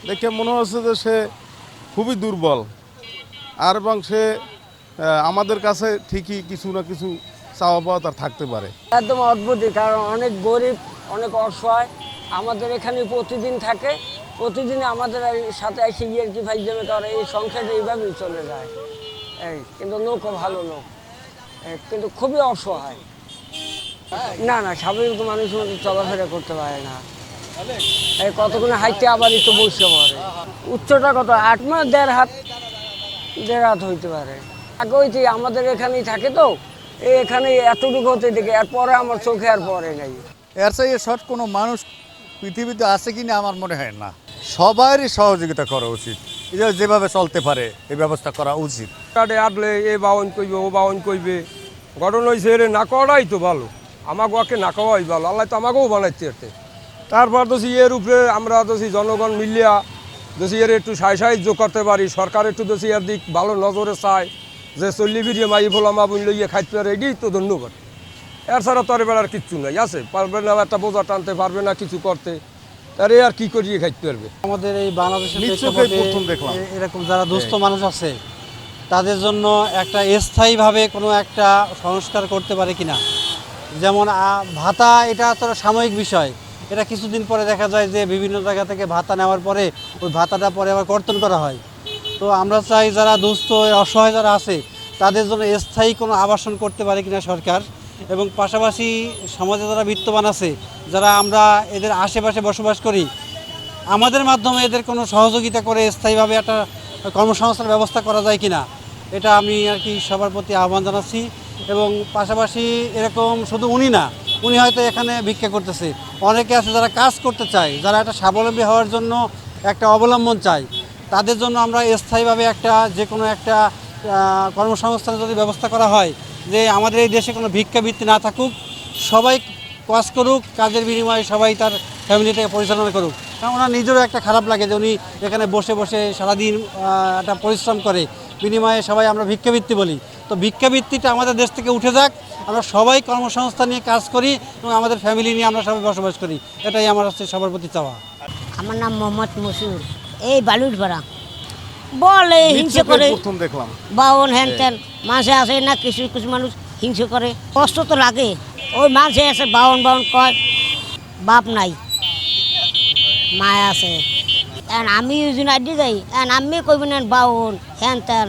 দেখে মনে হচ্ছে যে সে খুবই দুর্বল, আর এবং সে আমাদের কাছে ঠিকই কিছু না কিছু চাওয়া পাওয়া তার থাকতে পারে। একদম অদ্ভুতই, কারণ অনেক গরিব, অনেক অসহায় আমাদের এখানে প্রতিদিন থাকে। প্রতিদিন আমাদের সাথে এসে গিয়ে কি ফাইজলামি করে, এই সংসারটা এইভাবেই চলে যায়। এই কিন্তু লোকও ভালো লোক, কিন্তু খুবই অসহায়। না না, স্বাভাবিক মানুষের মতো চলাফেরা করতে পারে না। এই কতক্ষণ হাইটে আবার একটু বসে পড়ে। উচ্চটা কত, 8 মাস 1.5 হাত হইতে পারে। আগে ওই যে আমাদের এখানেই থাকে, তো এখানে এতটুকু হতে দেখে, এরপরে আমার চোখে আর পড়ে নাই। এর চাইতে শর্ট কোনো মানুষ পৃথিবীতে আছে কিনা আমার মনে হয় না। সবারই সহযোগিতা করা উচিত, যেভাবে চলতে পারে এই ব্যবস্থা করা উচিত। কাটে আটলে এ বাউন কইবে, ও বাউন কইবে, ঘটনা হয়েছে এর না করাই তো ভালো, আমাকে ওকে না খাওয়াই ভালো। আল্লাহ তো আমাকেও বানাইতে এতে। তারপর দোষী এর উপরে আমরা দোষী জনগণ মিলিয়া দোষী এর একটু সাহায্য করতে পারি। সরকার একটু দোষী এর দিক ভালো নজরে চায়, যে চল্লি ফিরিয়ে মাই ফোলা মা বুন লইয়ে খাইতে পারে, এটাই তো ধন্যবাদ। এর ছাড়া তো আর বেড়ার কিচ্ছু নাই, আছে পারবে না একটা বোঝা টানতে পারবে না, কিছু করতে, তারে আর কি করিয়ে খাইতে পারবে। আমাদের এই বাংলাদেশের নিশ্চয়ই প্রথম দেখলাম এরকম যারা দুস্থ মানুষ আছে তাদের জন্য একটা স্থায়ীভাবে কোনো একটা সংস্কার করতে পারে কিনা। যেমন ভাতা, এটা তো সাময়িক বিষয়, এটা কিছুদিন পরে দেখা যায় যে বিভিন্ন জায়গা থেকে ভাতা নেওয়ার পরে ওই ভাতাটা পরে আবার কর্তন করা হয়। তো আমরা চাই যারা দুস্থ অসহায় যারা আছে তাদের জন্য স্থায়ী কোনো আবাসন করতে পারে কিনা সরকার, এবং পাশাপাশি সমাজে যারা বিত্তবান আছে, যারা আমরা এদের আশেপাশে বসবাস করি, আমাদের মাধ্যমে এদের কোনো সহযোগিতা করে স্থায়ীভাবে একটা কর্মসংস্থানের ব্যবস্থা করা যায় কিনা, এটা আমি আর কি সবার প্রতি আহ্বান জানাচ্ছি। এবং পাশাপাশি এরকম শুধু উনি না, উনি হয়তো এখানে ভিক্ষা করতেছে, অনেকে আছে যারা কাজ করতে চায়, যারা একটা স্বাবলম্বী হওয়ার জন্য একটা অবলম্বন চায়, তাদের জন্য আমরা স্থায়ীভাবে একটা যে কোনো একটা কর্মসংস্থানের যদি ব্যবস্থা করা হয়, যে আমাদের এই দেশে কোনো ভিক্ষাবৃত্তি না থাকুক, সবাই কাজ করুক, কাজের বিনিময়ে সবাই তার ফ্যামিলিটাকে পরিচালনা করুক। কারণ ওনার নিজেরও একটা খারাপ লাগে যে উনি এখানে বসে বসে সারাদিন একটা পরিশ্রম করে, বিনিময়ে সবাই আমরা ভিক্ষাবৃত্তি বলি। তো ভিক্ষাবৃত্তিটা আমাদের দেশ থেকে উঠে যাক, আমরা সবাই কর্মসংস্থান নিয়ে কাজ করি এবং আমাদের ফ্যামিলি নিয়ে আমরা সবাই বসবাস করি, এটাই আমার হচ্ছে সবার প্রতি চাওয়া। আমার নাম মোহাম্মদ মসুর, এই বালুরপাড়া। বলে হিংসা করে, প্রথম দেখলাম বাউন হ্যান ত্যান মাঝে আসে না, কিছু কিছু মানুষ হিংসা করে, কষ্ট তো লাগে। ওই মাঝে আছে বাউন বাউন কয়, বাপ নাই মায় আছে, আমি ইউজিন আইডি যাই, আমি কইবেন বাউন হ্যান ত্যান।